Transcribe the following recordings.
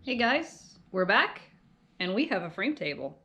Hey guys, we're back and we have a frame table.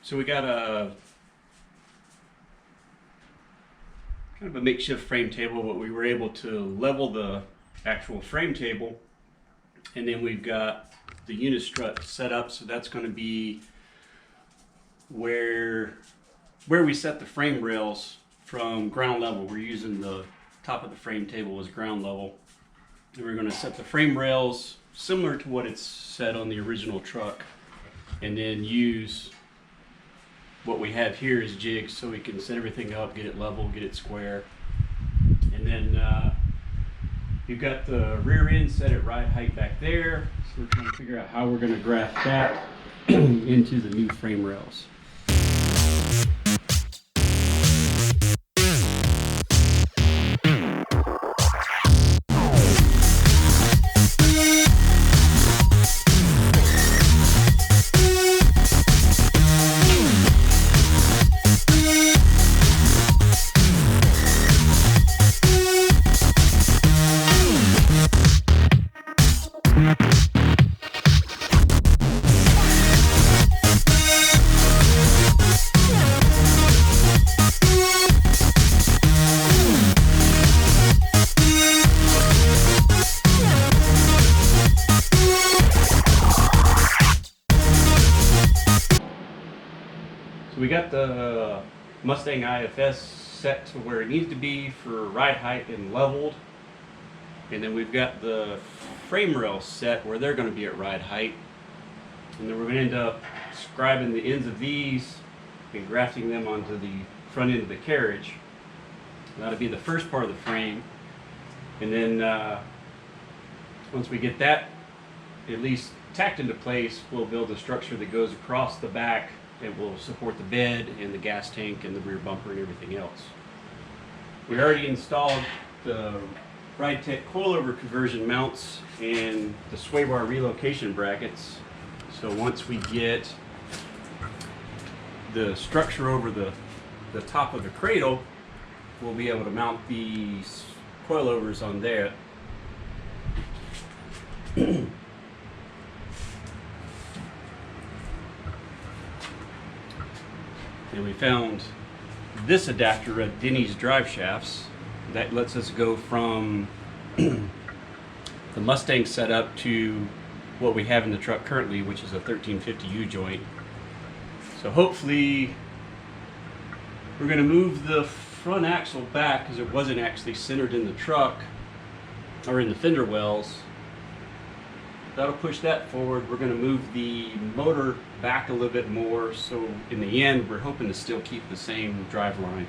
So we got a kind of a makeshift frame table, but we were able to level the actual frame table, and then we've got the unit strut set up, so that's going to be where we set the frame rails from ground level. We're using the top of the frame table as ground level, and we're going to set the frame rails similar to what it's set on the original truck, and then use what we have here is jigs, so we can set everything up, get it level, get it square. And then you've got the rear end set at ride height back there, so we're trying to figure out how we're going to graft that into the new frame rails. We got the Mustang IFS set to where it needs to be for ride height and leveled, and then we've got the frame rails set where they're going to be at ride height, and then we're going to end up scribing the ends of these and grafting them onto the front end of the carriage. That'll be the first part of the frame, and then once we get that at least tacked into place, we'll build a structure that goes across the back. It will support the bed and the gas tank and the rear bumper and everything else. We already installed the RideTech coilover conversion mounts and the sway bar relocation brackets. So once we get the structure over the top of the cradle, we'll be able to mount these coilovers on there. And we found this adapter at Denny's Drive Shafts that lets us go from the Mustang setup to what we have in the truck currently, which is a 1350 U-joint. So hopefully we're going to move the front axle back because it wasn't actually centered in the truck or in the fender wells. That'll push that forward. We're going to move the motor back a little bit more, so in the end we're hoping to still keep the same drive line.